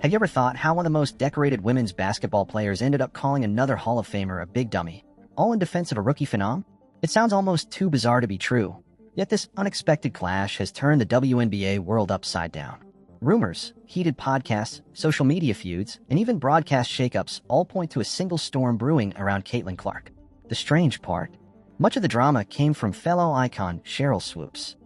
Have you ever thought how one of the most decorated women's basketball players ended up calling another Hall of Famer a big dummy, all in defense of a rookie phenom? It sounds almost too bizarre to be true, yet this unexpected clash has turned the WNBA world upside down. Rumors, heated podcasts, social media feuds, and even broadcast shakeups all point to a single storm brewing around Caitlyn Clark. The strange part, much of the drama came from fellow icon Sheryl Swoopes.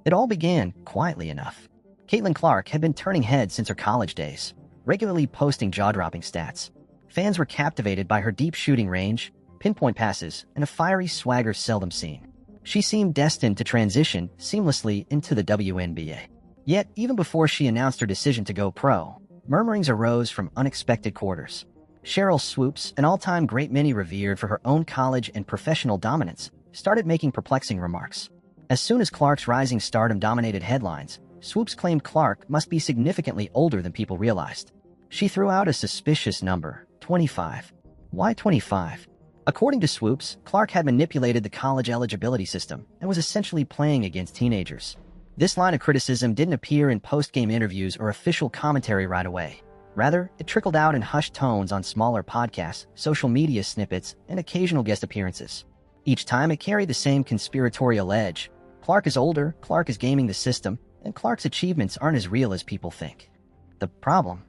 It all began quietly enough. Caitlyn Clark had been turning heads since her college days, regularly posting jaw-dropping stats. Fans were captivated by her deep shooting range, pinpoint passes, and a fiery swagger seldom seen. She seemed destined to transition seamlessly into the WNBA. Yet, even before she announced her decision to go pro, murmurings arose from unexpected quarters. Sheryl Swoopes, an all-time great many revered for her own college and professional dominance, started making perplexing remarks. As soon as Clark's rising stardom dominated headlines, Swoopes claimed Clark must be significantly older than people realized. She threw out a suspicious number, 25. Why 25? According to Swoopes, Clark had manipulated the college eligibility system and was essentially playing against teenagers. This line of criticism didn't appear in post-game interviews or official commentary right away. Rather, it trickled out in hushed tones on smaller podcasts, social media snippets, and occasional guest appearances. Each time it carried the same conspiratorial edge. Clark is older, Clark is gaming the system, and Clark's achievements aren't as real as people think. The problem?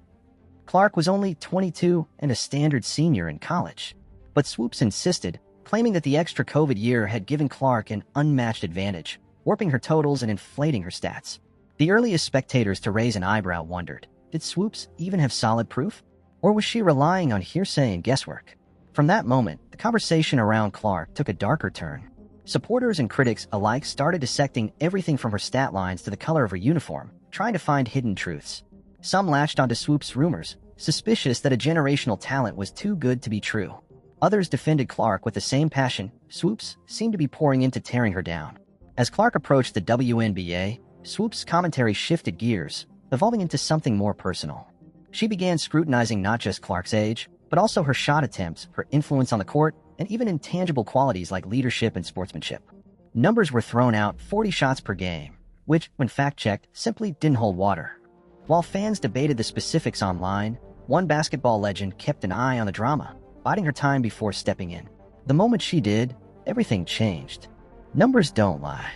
Clark was only 22 and a standard senior in college. But Swoopes insisted, claiming that the extra COVID year had given Clark an unmatched advantage, warping her totals and inflating her stats. The earliest spectators to raise an eyebrow wondered, did Swoopes even have solid proof? Or was she relying on hearsay and guesswork? From that moment, the conversation around Clark took a darker turn. Supporters and critics alike started dissecting everything from her stat lines to the color of her uniform, trying to find hidden truths. Some latched onto Swoopes' rumors, suspicious that a generational talent was too good to be true. Others defended Clark with the same passion. Swoopes seemed to be pouring into tearing her down. As Clark approached the WNBA, Swoopes' commentary shifted gears, evolving into something more personal. She began scrutinizing not just Clark's age, but also her shot attempts, her influence on the court, and even intangible qualities like leadership and sportsmanship. Numbers were thrown out, 40 shots per game, which, when fact-checked, simply didn't hold water. While fans debated the specifics online, one basketball legend kept an eye on the drama, biding her time before stepping in. The moment she did, everything changed. Numbers don't lie.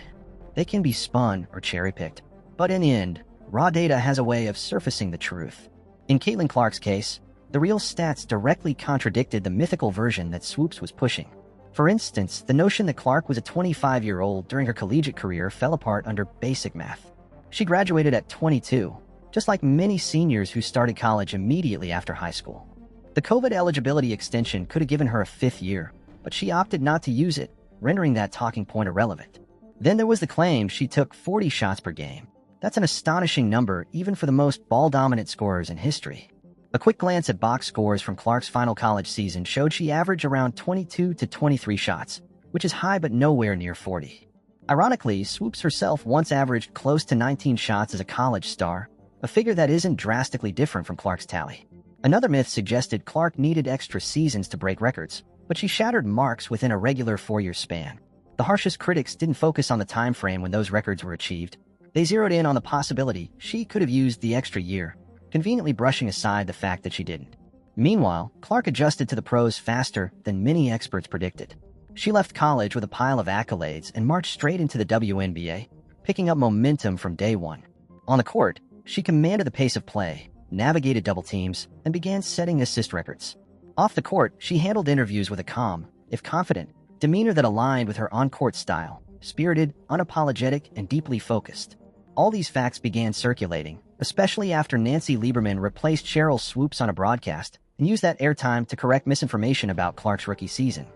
They can be spun or cherry-picked. But in the end, raw data has a way of surfacing the truth. In Caitlyn Clark's case, the real stats directly contradicted the mythical version that Swoopes was pushing. For instance, the notion that Clark was a 25-year-old during her collegiate career fell apart under basic math. She graduated at 22, just like many seniors who started college immediately after high school. The COVID eligibility extension could have given her a fifth year, but she opted not to use it, rendering that talking point irrelevant. Then there was the claim she took 40 shots per game. That's an astonishing number even for the most ball-dominant scorers in history. A quick glance at box scores from Clark's final college season showed she averaged around 22 to 23 shots, which is high but nowhere near 40. Ironically, Swoopes herself once averaged close to 19 shots as a college star, a figure that isn't drastically different from Clark's tally. Another myth suggested Clark needed extra seasons to break records, but she shattered marks within a regular 4-year span. The harshest critics didn't focus on the time frame when those records were achieved. They zeroed in on the possibility she could have used the extra year, conveniently brushing aside the fact that she didn't. Meanwhile, Clark adjusted to the pros faster than many experts predicted. She left college with a pile of accolades and marched straight into the WNBA, picking up momentum from day one. On the court, she commanded the pace of play, navigated double teams, and began setting assist records. Off the court, she handled interviews with a calm, if confident, demeanor that aligned with her on-court style, spirited, unapologetic, and deeply focused. All these facts began circulating, especially after Nancy Lieberman replaced Sheryl Swoopes on a broadcast and used that airtime to correct misinformation about Clark's rookie season.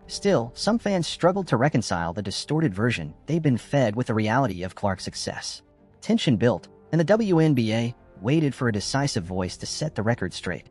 Still, some fans struggled to reconcile the distorted version they'd been fed with the reality of Clark's success. Tension built, and the WNBA waited for a decisive voice to set the record straight.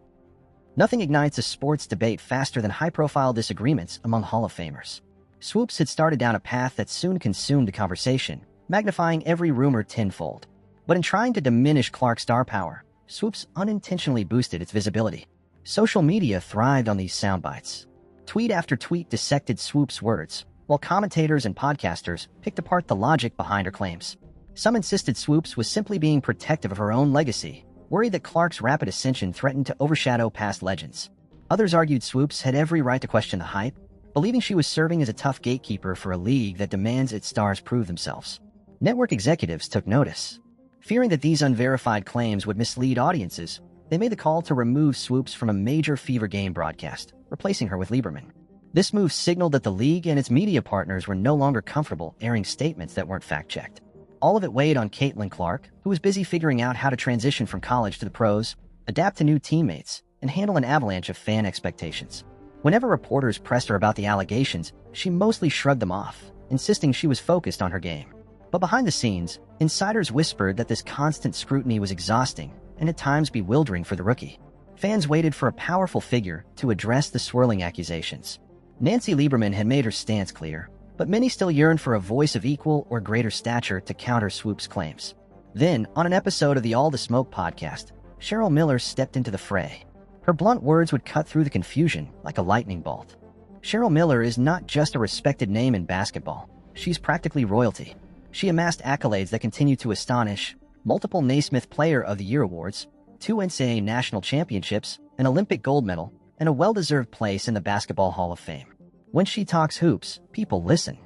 Nothing ignites a sports debate faster than high-profile disagreements among Hall of Famers. Swoopes had started down a path that soon consumed the conversation, magnifying every rumor tenfold. But in trying to diminish Clark's star power, Swoopes unintentionally boosted its visibility. Social media thrived on these soundbites. Tweet after tweet dissected Swoopes' words, while commentators and podcasters picked apart the logic behind her claims. Some insisted Swoopes was simply being protective of her own legacy, worried that Clark's rapid ascension threatened to overshadow past legends. Others argued Swoops had every right to question the hype, believing she was serving as a tough gatekeeper for a league that demands its stars prove themselves. Network executives took notice. Fearing that these unverified claims would mislead audiences, they made the call to remove Swoops from a major Fever game broadcast, replacing her with Lieberman. This move signaled that the league and its media partners were no longer comfortable airing statements that weren't fact-checked. All of it weighed on Caitlyn Clark, who was busy figuring out how to transition from college to the pros, adapt to new teammates, and handle an avalanche of fan expectations. Whenever reporters pressed her about the allegations, she mostly shrugged them off, insisting she was focused on her game. But behind the scenes, insiders whispered that this constant scrutiny was exhausting and at times bewildering for the rookie. Fans waited for a powerful figure to address the swirling accusations. Nancy Lieberman had made her stance clear, but many still yearned for a voice of equal or greater stature to counter Swoops' claims. Then, on an episode of the All the Smoke podcast, Sheryl Miller stepped into the fray. Her blunt words would cut through the confusion like a lightning bolt. Sheryl Miller is not just a respected name in basketball. She's practically royalty. She amassed accolades that continue to astonish: multiple Naismith Player of the Year awards, 2 NCAA national championships, an Olympic gold medal, and a well-deserved place in the Basketball Hall of Fame. When she talks hoops, people listen.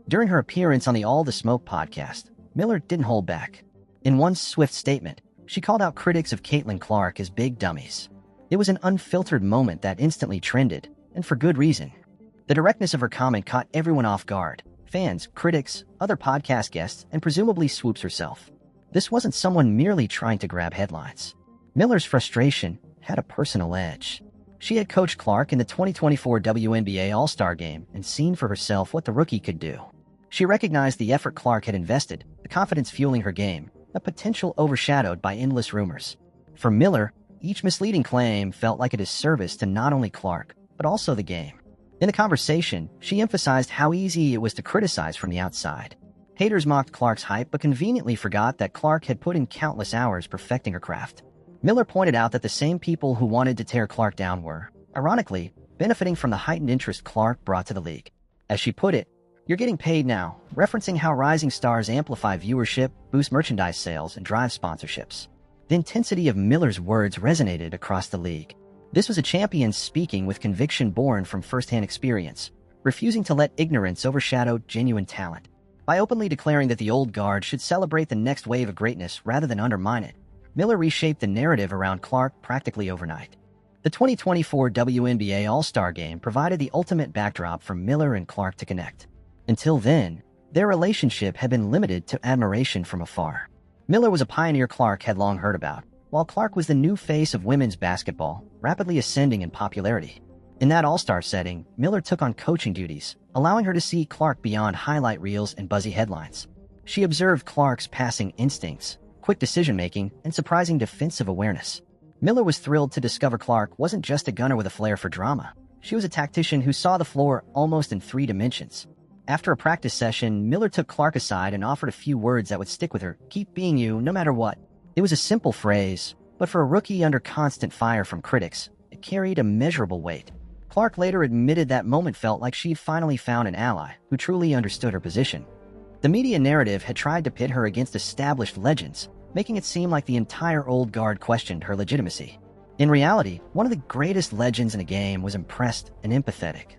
During her appearance on the All the Smoke podcast, Miller didn't hold back. In one swift statement, she called out critics of Caitlyn Clark as big dummies. It was an unfiltered moment that instantly trended, and for good reason. The directness of her comment caught everyone off guard: fans, critics, other podcast guests, and presumably Swoops herself. This wasn't someone merely trying to grab headlines. Miller's frustration had a personal edge. She had coached Clark in the 2024 WNBA All-Star Game and seen for herself what the rookie could do. She recognized the effort Clark had invested, the confidence fueling her game, a potential overshadowed by endless rumors. For Miller, each misleading claim felt like a disservice to not only Clark, but also the game. In the conversation, she emphasized how easy it was to criticize from the outside. Haters mocked Clark's hype but conveniently forgot that Clark had put in countless hours perfecting her craft. Miller pointed out that the same people who wanted to tear Clark down were, ironically, benefiting from the heightened interest Clark brought to the league. As she put it, "You're getting paid now," referencing how rising stars amplify viewership, boost merchandise sales, and drive sponsorships. The intensity of Miller's words resonated across the league. This was a champion speaking with conviction born from firsthand experience, refusing to let ignorance overshadow genuine talent. By openly declaring that the old guard should celebrate the next wave of greatness rather than undermine it, Miller reshaped the narrative around Clark practically overnight. The 2024 WNBA All-Star Game provided the ultimate backdrop for Miller and Clark to connect. Until then, their relationship had been limited to admiration from afar. Miller was a pioneer Clark had long heard about, while Clark was the new face of women's basketball, rapidly ascending in popularity. In that all-star setting, Miller took on coaching duties, allowing her to see Clark beyond highlight reels and buzzy headlines. She observed Clark's passing instincts, quick decision-making, and surprising defensive awareness. Miller was thrilled to discover Clark wasn't just a gunner with a flair for drama. She was a tactician who saw the floor almost in 3 dimensions. After a practice session, Miller took Clark aside and offered a few words that would stick with her: "Keep being you, no matter what." It was a simple phrase, but for a rookie under constant fire from critics, it carried immeasurable weight. Clark later admitted that moment felt like she'd finally found an ally who truly understood her position. The media narrative had tried to pit her against established legends, making it seem like the entire old guard questioned her legitimacy. In reality, one of the greatest legends in a game was impressed and empathetic.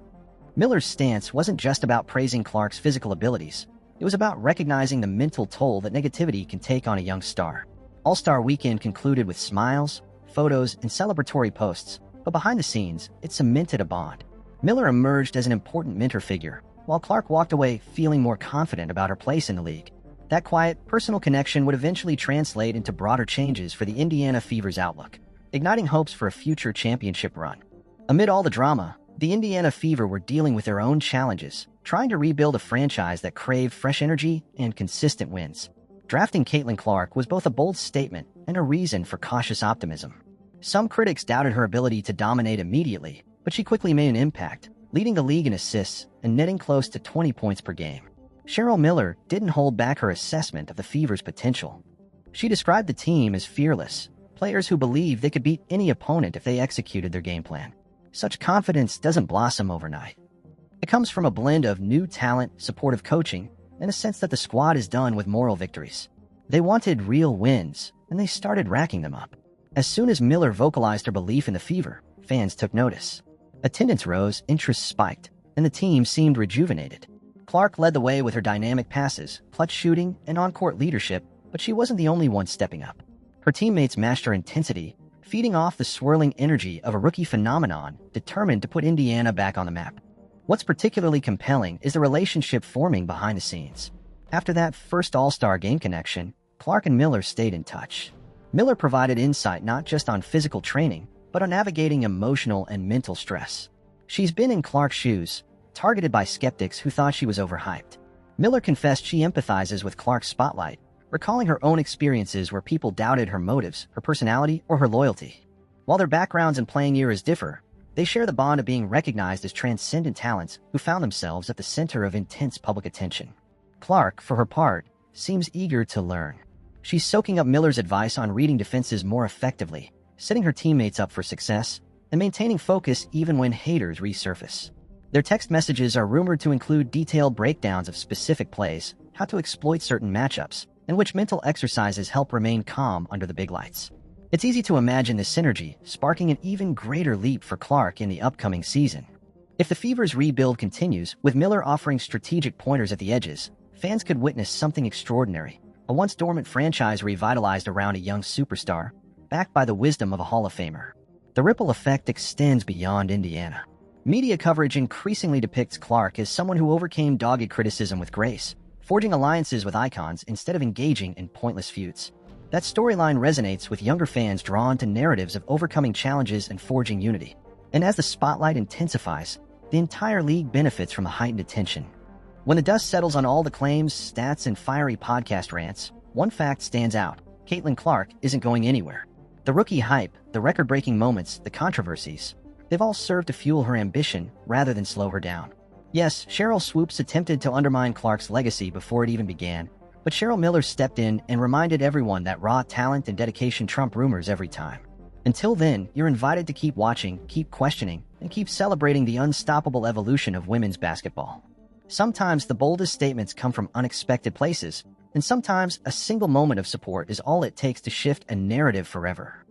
Miller's stance wasn't just about praising Clark's physical abilities. It was about recognizing the mental toll that negativity can take on a young star. All-Star Weekend concluded with smiles, photos, and celebratory posts, but behind the scenes, it cemented a bond. Miller emerged as an important mentor figure, while Clark walked away feeling more confident about her place in the league. That quiet, personal connection would eventually translate into broader changes for the Indiana Fever's outlook, igniting hopes for a future championship run. Amid all the drama, the Indiana Fever were dealing with their own challenges, trying to rebuild a franchise that craved fresh energy and consistent wins. Drafting Caitlyn Clark was both a bold statement and a reason for cautious optimism. Some critics doubted her ability to dominate immediately, but she quickly made an impact, leading the league in assists and netting close to 20 points per game. Sheryl Miller didn't hold back her assessment of the Fever's potential. She described the team as fearless, players who believed they could beat any opponent if they executed their game plan. Such confidence doesn't blossom overnight. It comes from a blend of new talent, supportive coaching, and a sense that the squad is done with moral victories. They wanted real wins, and they started racking them up. As soon as Miller vocalized her belief in the fever, fans took notice. Attendance rose, interest spiked, and the team seemed rejuvenated. Clark led the way with her dynamic passes, clutch shooting, and on-court leadership, but she wasn't the only one stepping up. Her teammates matched her intensity, feeding off the swirling energy of a rookie phenomenon determined to put Indiana back on the map. What's particularly compelling is the relationship forming behind the scenes. After that first All-Star game connection, Clark and Miller stayed in touch. Miller provided insight not just on physical training, but on navigating emotional and mental stress. She's been in Clark's shoes, targeted by skeptics who thought she was overhyped. Miller confessed she empathizes with Clark's spotlight, recalling her own experiences where people doubted her motives, her personality, or her loyalty. While their backgrounds and playing eras differ, they share the bond of being recognized as transcendent talents who found themselves at the center of intense public attention. Clark, for her part, seems eager to learn. She's soaking up Miller's advice on reading defenses more effectively, setting her teammates up for success, and maintaining focus even when haters resurface. Their text messages are rumored to include detailed breakdowns of specific plays, how to exploit certain matchups, and which mental exercises help remain calm under the big lights. It's easy to imagine this synergy sparking an even greater leap for Clark in the upcoming season. If the Fever's rebuild continues, with Miller offering strategic pointers at the edges, fans could witness something extraordinary, a once-dormant franchise revitalized around a young superstar, backed by the wisdom of a Hall of Famer. The ripple effect extends beyond Indiana. Media coverage increasingly depicts Clark as someone who overcame dogged criticism with grace, forging alliances with icons instead of engaging in pointless feuds. That storyline resonates with younger fans drawn to narratives of overcoming challenges and forging unity. And as the spotlight intensifies, the entire league benefits from the heightened attention. When the dust settles on all the claims, stats, and fiery podcast rants, one fact stands out: Caitlyn Clark isn't going anywhere. The rookie hype, the record-breaking moments, the controversies, they've all served to fuel her ambition rather than slow her down. Yes, Sheryl Swoopes attempted to undermine Clark's legacy before it even began, but Cheryl Miller stepped in and reminded everyone that raw talent and dedication trump rumors every time. Until then, you're invited to keep watching, keep questioning, and keep celebrating the unstoppable evolution of women's basketball. Sometimes the boldest statements come from unexpected places, and sometimes a single moment of support is all it takes to shift a narrative forever.